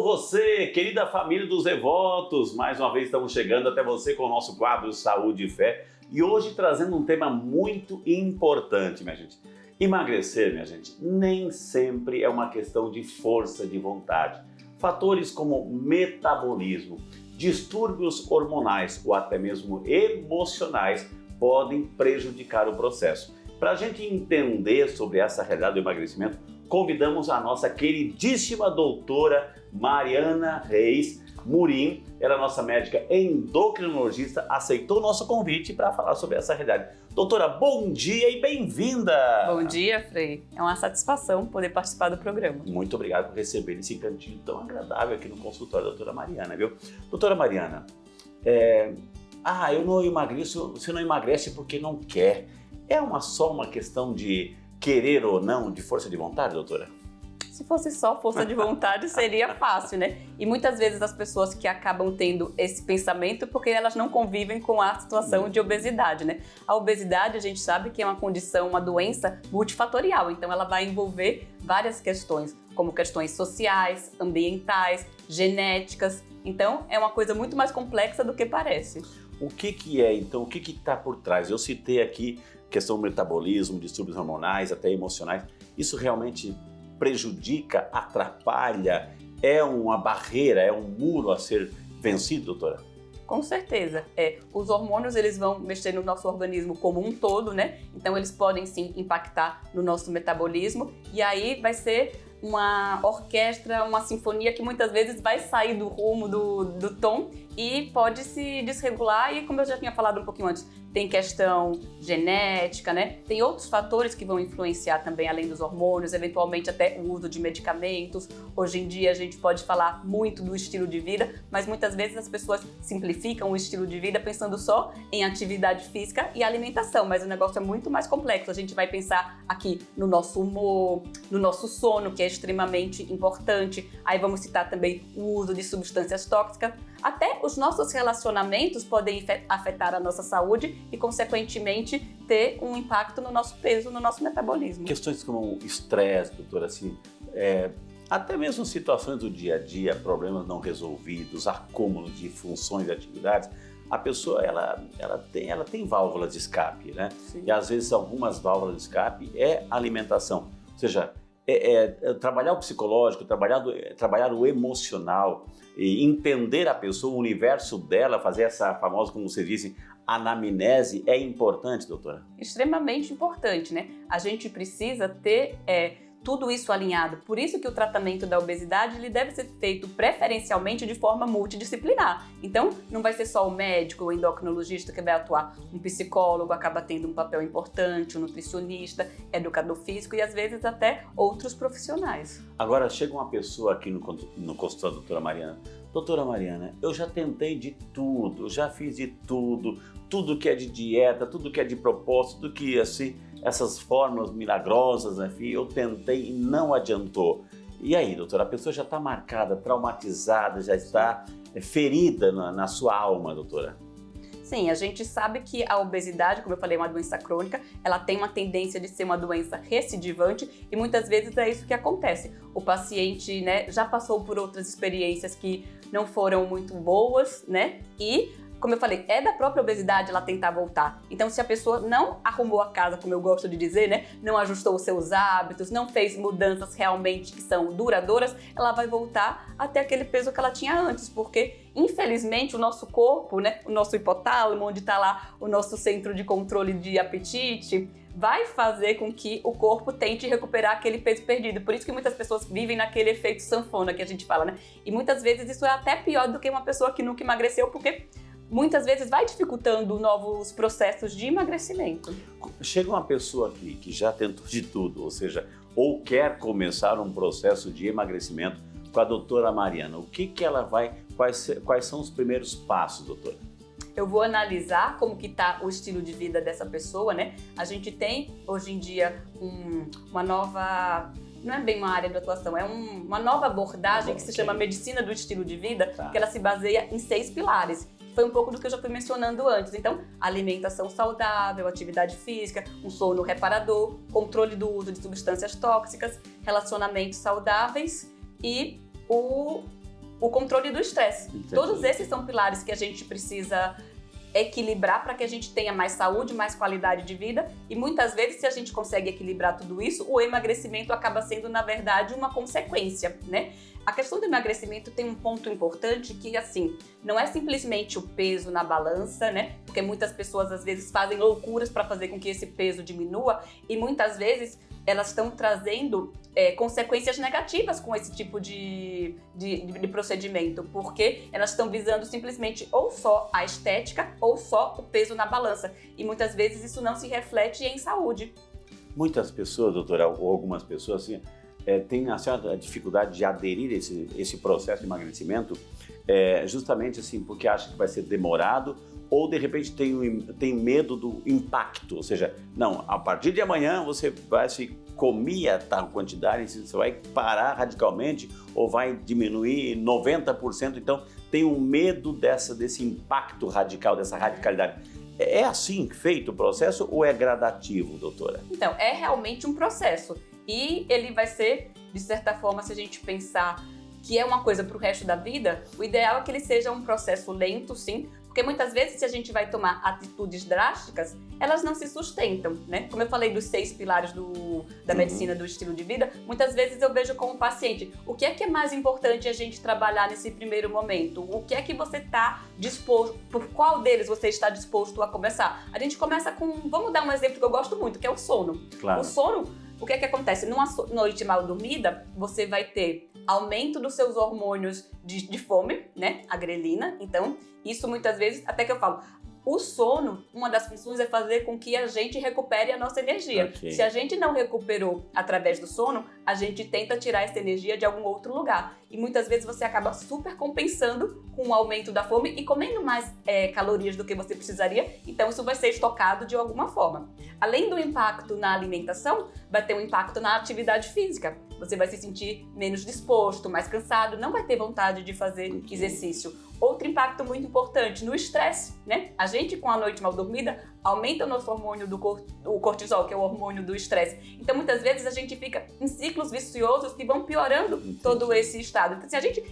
Alô você, querida família dos devotos, mais uma vez estamos chegando até você com o nosso quadro Saúde e Fé e hoje trazendo um tema muito importante, minha gente. Emagrecer, minha gente, nem sempre é uma questão de força de vontade. Fatores como metabolismo, distúrbios hormonais ou até mesmo emocionais podem prejudicar o processo. Para a gente entender sobre essa realidade do emagrecimento, convidamos a nossa queridíssima doutora Mariana Reis Murim. Ela é nossa médica endocrinologista, aceitou o nosso convite para falar sobre essa realidade. Doutora, bom dia e bem-vinda! Bom dia, Frei. É uma satisfação poder participar do programa. Muito obrigado por receber esse cantinho tão agradável aqui no consultório da doutora Mariana, viu? Doutora Mariana, eu não emagreço, você não emagrece porque não quer. Só uma questão de querer ou não, de força de vontade, doutora? Se fosse só força de vontade, seria fácil, né? E muitas vezes as pessoas que acabam tendo esse pensamento porque elas não convivem com a situação de obesidade, né? A obesidade, a gente sabe que é uma condição, uma doença multifatorial, então ela vai envolver várias questões, como questões sociais, ambientais, genéticas. Então, é uma coisa muito mais complexa do que parece. O que é, então, o que está por trás? Eu citei aqui questão do metabolismo, distúrbios hormonais, até emocionais. Isso realmente prejudica, atrapalha, é uma barreira, é um muro a ser vencido, doutora? Com certeza. Os hormônios, eles vão mexer no nosso organismo como um todo, né? Então, eles podem, sim, impactar no nosso metabolismo. E aí vai ser uma orquestra, uma sinfonia que muitas vezes vai sair do rumo, do tom e pode se desregular. E como eu já tinha falado um pouquinho antes, tem questão genética, né? Tem outros fatores que vão influenciar também, além dos hormônios, eventualmente até o uso de medicamentos. Hoje em dia a gente pode falar muito do estilo de vida, mas muitas vezes as pessoas simplificam o estilo de vida pensando só em atividade física e alimentação, mas o negócio é muito mais complexo. A gente vai pensar aqui no nosso humor, no nosso sono, que é extremamente importante. Aí vamos citar também o uso de substâncias tóxicas. Até os nossos relacionamentos podem afetar a nossa saúde e, consequentemente, ter um impacto no nosso peso, no nosso metabolismo. Questões como estresse, doutora, assim, até mesmo situações do dia a dia, problemas não resolvidos, acúmulo de funções e atividades, a pessoa ela tem válvulas de escape, né? Sim. E às vezes algumas válvulas de escape é alimentação, ou seja, trabalhar o psicológico, trabalhar o emocional, e entender a pessoa, o universo dela, fazer essa famosa, como você disse, anamnese é importante, doutora? Extremamente importante, né? A gente precisa ter tudo isso alinhado. Por isso que o tratamento da obesidade ele deve ser feito preferencialmente de forma multidisciplinar. Então, não vai ser só o médico, o endocrinologista que vai atuar. Um psicólogo acaba tendo um papel importante, um nutricionista, educador físico e às vezes até outros profissionais. Agora, chega uma pessoa aqui no consultório da doutora Mariana. Doutora Mariana, eu já tentei de tudo, já fiz de tudo que é de dieta, tudo que é de propósito, tudo que assim, essas fórmulas milagrosas, enfim, eu tentei e não adiantou. E aí, doutora, a pessoa já está marcada, traumatizada, já está ferida na sua alma, doutora? Sim, a gente sabe que a obesidade, como eu falei, é uma doença crônica, ela tem uma tendência de ser uma doença recidivante e muitas vezes é isso que acontece. O paciente, né, já passou por outras experiências que não foram muito boas, né, e como eu falei, é da própria obesidade ela tentar voltar. Então, se a pessoa não arrumou a casa, como eu gosto de dizer, né, não ajustou os seus hábitos, não fez mudanças realmente que são duradouras, ela vai voltar até aquele peso que ela tinha antes, porque, infelizmente, o nosso corpo, né, o nosso hipotálamo, onde está lá o nosso centro de controle de apetite, vai fazer com que o corpo tente recuperar aquele peso perdido. Por isso que muitas pessoas vivem naquele efeito sanfona que a gente fala, né? E muitas vezes isso é até pior do que uma pessoa que nunca emagreceu, porque muitas vezes vai dificultando novos processos de emagrecimento. Chega uma pessoa aqui que já tentou de tudo, ou seja, ou quer começar um processo de emagrecimento com a doutora Mariana. O que ela vai, quais são os primeiros passos, doutora? Eu vou analisar como que está o estilo de vida dessa pessoa, né? A gente tem, hoje em dia, uma nova... Não é bem uma área de atuação, é uma nova abordagem que se chama medicina do estilo de vida, que ela se baseia em 6 pilares. Foi um pouco do que eu já fui mencionando antes. Então, alimentação saudável, atividade física, um sono reparador, controle do uso de substâncias tóxicas, relacionamentos saudáveis e o controle do estresse. Todos esses são pilares que a gente precisa equilibrar para que a gente tenha mais saúde, mais qualidade de vida, e muitas vezes, se a gente consegue equilibrar tudo isso, o emagrecimento acaba sendo, na verdade, uma consequência, né? A questão do emagrecimento tem um ponto importante que, assim, não é simplesmente o peso na balança, né? Porque muitas pessoas, às vezes, fazem loucuras para fazer com que esse peso diminua, e muitas vezes elas estão trazendo consequências negativas com esse tipo de procedimento, porque elas estão visando simplesmente ou só a estética ou só o peso na balança. E muitas vezes isso não se reflete em saúde. Muitas pessoas, doutora, ou algumas pessoas, assim, têm a certa dificuldade de aderir a esse processo de emagrecimento, justamente assim, porque acham que vai ser demorado, ou de repente tem medo do impacto, ou seja, não, a partir de amanhã você vai se comer a tal quantidade, você vai parar radicalmente ou vai diminuir 90%, então tem um medo desse impacto radical, dessa radicalidade. É assim feito o processo ou é gradativo, doutora? Então, é realmente um processo e ele vai ser, de certa forma, se a gente pensar que é uma coisa para o resto da vida, o ideal é que ele seja um processo lento, sim, porque muitas vezes, se a gente vai tomar atitudes drásticas, elas não se sustentam, né? Como eu falei dos 6 pilares da medicina do estilo de vida, muitas vezes eu vejo como paciente, o que é mais importante a gente trabalhar nesse primeiro momento? O que é que você está disposto, por qual deles você está disposto a começar? A gente começa com, vamos dar um exemplo que eu gosto muito, que é o sono. Claro. O sono, o que acontece? Numa noite mal dormida, você vai ter aumento dos seus hormônios de fome, né? A grelina. Então, isso muitas vezes, até que eu falo, o sono, uma das funções é fazer com que a gente recupere a nossa energia. Okay. Se a gente não recuperou através do sono, a gente tenta tirar essa energia de algum outro lugar. E muitas vezes você acaba super compensando com o aumento da fome e comendo mais calorias do que você precisaria. Então isso vai ser estocado de alguma forma. Além do impacto na alimentação, vai ter um impacto na atividade física. Você vai se sentir menos disposto, mais cansado, não vai ter vontade de fazer exercício. Outro impacto muito importante no estresse, né? A gente com a noite mal dormida aumenta o nosso hormônio o cortisol, que é o hormônio do estresse. Então muitas vezes a gente fica em ciclos viciosos que vão piorando todo esse estado. Então se a gente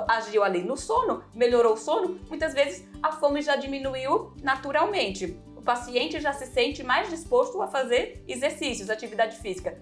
agiu ali no sono, melhorou o sono, muitas vezes a fome já diminuiu naturalmente. O paciente já se sente mais disposto a fazer exercícios, atividade física.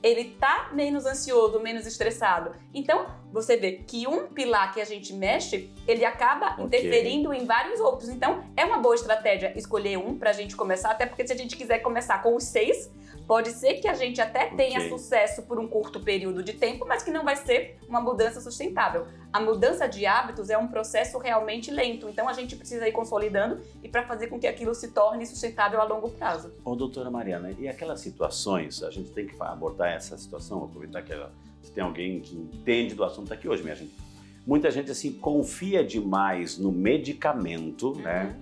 Ele tá menos ansioso, menos estressado. Então, você vê que um pilar que a gente mexe, ele acaba interferindo em vários outros. Então, é uma boa estratégia escolher um pra gente começar, até porque se a gente quiser começar com os 6, pode ser que a gente até tenha sucesso por um curto período de tempo, mas que não vai ser uma mudança sustentável. A mudança de hábitos é um processo realmente lento, então a gente precisa ir consolidando e para fazer com que aquilo se torne sustentável a longo prazo. Ô, doutora Mariana, e aquelas situações, a gente tem que abordar essa situação, aproveitar que se tem alguém que entende do assunto aqui hoje, minha gente. Muita gente, assim, confia demais no medicamento, né?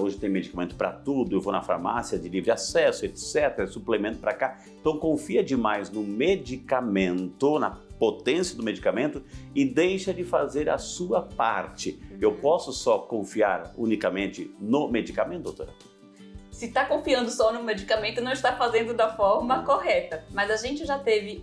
Hoje tem medicamento para tudo, eu vou na farmácia de livre acesso, etc., suplemento para cá. Então confia demais no medicamento, na potência do medicamento e deixa de fazer a sua parte. Eu posso só confiar unicamente no medicamento, doutora? Se está confiando só no medicamento, não está fazendo da forma correta. Mas a gente já teve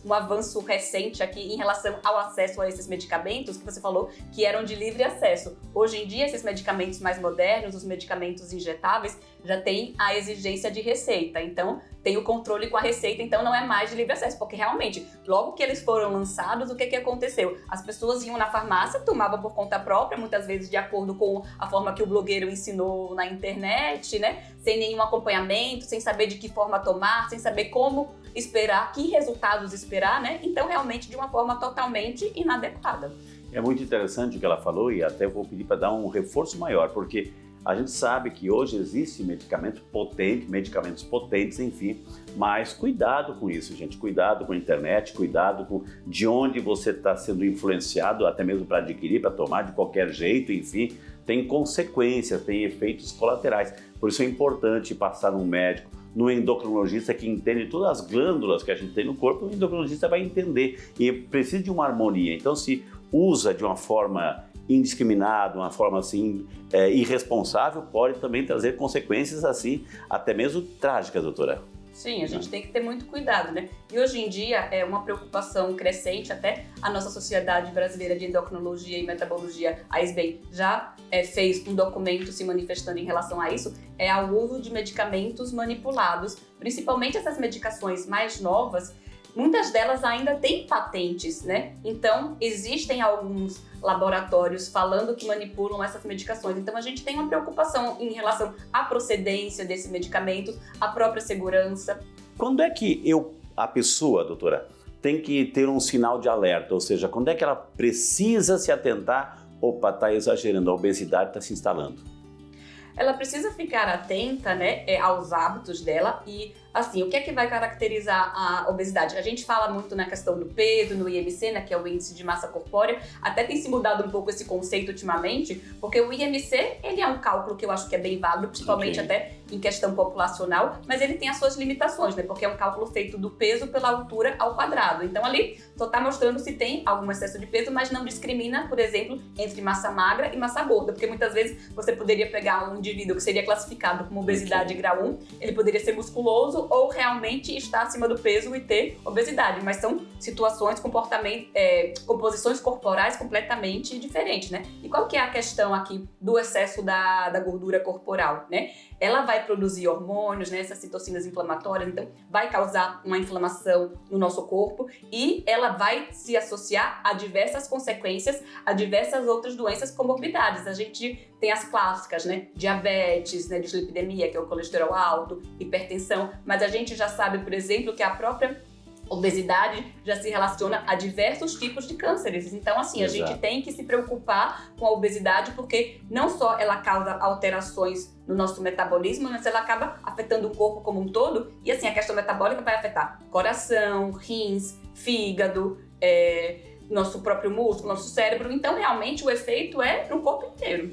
um avanço recente aqui em relação ao acesso a esses medicamentos, que você falou que eram de livre acesso. Hoje em dia, esses medicamentos mais modernos, os medicamentos injetáveis, já têm a exigência de receita. Então, tem o controle com a receita, então não é mais de livre acesso, porque realmente, logo que eles foram lançados, o que aconteceu? As pessoas iam na farmácia, tomavam por conta própria, muitas vezes de acordo com a forma que o blogueiro ensinou na internet, né? Sem nenhum acompanhamento, sem saber de que forma tomar, sem saber como esperar, que resultados esperar, né? Então, realmente, de uma forma totalmente inadequada. É muito interessante o que ela falou e até vou pedir para dar um reforço maior, porque a gente sabe que hoje existe medicamentos potentes, enfim, mas cuidado com isso, gente. Cuidado com a internet, cuidado com de onde você está sendo influenciado, até mesmo para adquirir, para tomar de qualquer jeito, enfim. Tem consequências, tem efeitos colaterais. Por isso é importante passar num médico, no endocrinologista que entende todas as glândulas que a gente tem no corpo. O endocrinologista vai entender e precisa de uma harmonia. Então, se usa de uma forma indiscriminada, uma forma assim irresponsável, pode também trazer consequências assim, até mesmo trágicas, doutora. Sim, a gente tem que ter muito cuidado, né? E hoje em dia é uma preocupação crescente, até a nossa Sociedade Brasileira de Endocrinologia e Metabologia, a SBEM, já fez um documento se manifestando em relação a isso, é ao uso de medicamentos manipulados, principalmente essas medicações mais novas. Muitas delas ainda têm patentes, né? Então, existem alguns laboratórios falando que manipulam essas medicações. Então, a gente tem uma preocupação em relação à procedência desse medicamento, à própria segurança. Quando é que a pessoa, doutora, tem que ter um sinal de alerta? Ou seja, quando é que ela precisa se atentar? Opa, está exagerando, a obesidade está se instalando. Ela precisa ficar atenta, né, aos hábitos dela e, assim, o que é que vai caracterizar a obesidade? A gente fala muito na questão do peso, no IMC, né, que é o índice de massa corpórea. Até tem se mudado um pouco esse conceito ultimamente, porque o IMC, ele é um cálculo que eu acho que é bem válido, principalmente até em questão populacional, mas ele tem as suas limitações, né, porque é um cálculo feito do peso pela altura ao quadrado. Então, ali, só está mostrando se tem algum excesso de peso, mas não discrimina, por exemplo, entre massa magra e massa gorda, porque muitas vezes você poderia pegar um indivíduo que seria classificado como obesidade grau 1, ele poderia ser musculoso ou realmente estar acima do peso e ter obesidade, mas são situações, composições corporais completamente diferentes, né? E qual que é a questão aqui do excesso da gordura corporal, né? Ela vai produzir hormônios, né, essas citocinas inflamatórias, então vai causar uma inflamação no nosso corpo e ela vai se associar a diversas consequências, a diversas outras doenças comorbidades. A gente tem as clássicas, né, diabetes, né, dislipidemia, que é o colesterol alto, hipertensão, mas a gente já sabe, por exemplo, que a própria obesidade já se relaciona a diversos tipos de cânceres. Então, assim, a gente tem que se preocupar com a obesidade porque não só ela causa alterações no nosso metabolismo, mas ela acaba afetando o corpo como um todo. E, assim, a questão metabólica vai afetar coração, rins, fígado, nosso próprio músculo, nosso cérebro. Então, realmente, o efeito é no corpo inteiro.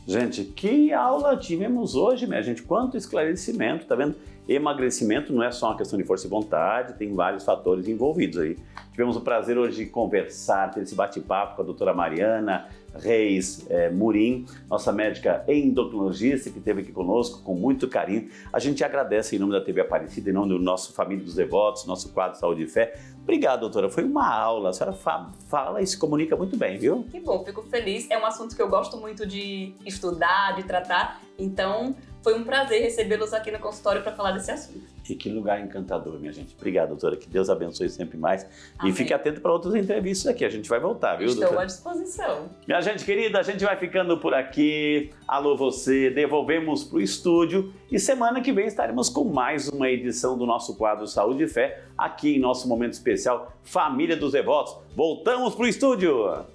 Gente, que aula tivemos hoje, minha gente. Quanto esclarecimento, tá vendo? Emagrecimento não é só uma questão de força e vontade, tem vários fatores envolvidos aí. Tivemos o prazer hoje de conversar, ter esse bate-papo com a doutora Mariana Reis Murim, nossa médica endocrinologista que esteve aqui conosco com muito carinho. A gente agradece em nome da TV Aparecida, em nome do nosso Família dos Devotos, nosso quadro Saúde e Fé. Obrigado, doutora. Foi uma aula. A senhora fala e se comunica muito bem, viu? Que bom, fico feliz. É um assunto que eu gosto muito de estudar, de tratar. Então, foi um prazer recebê-los aqui no consultório para falar desse assunto. E que lugar encantador, minha gente. Obrigado, doutora. Que Deus abençoe sempre mais. Amém. E fique atento para outras entrevistas aqui. A gente vai voltar, viu, doutora? Estou à disposição. Minha gente querida, a gente vai ficando por aqui. Alô você, devolvemos para o estúdio. E semana que vem estaremos com mais uma edição do nosso quadro Saúde e Fé, aqui em nosso momento especial Família dos Devotos. Voltamos para o estúdio!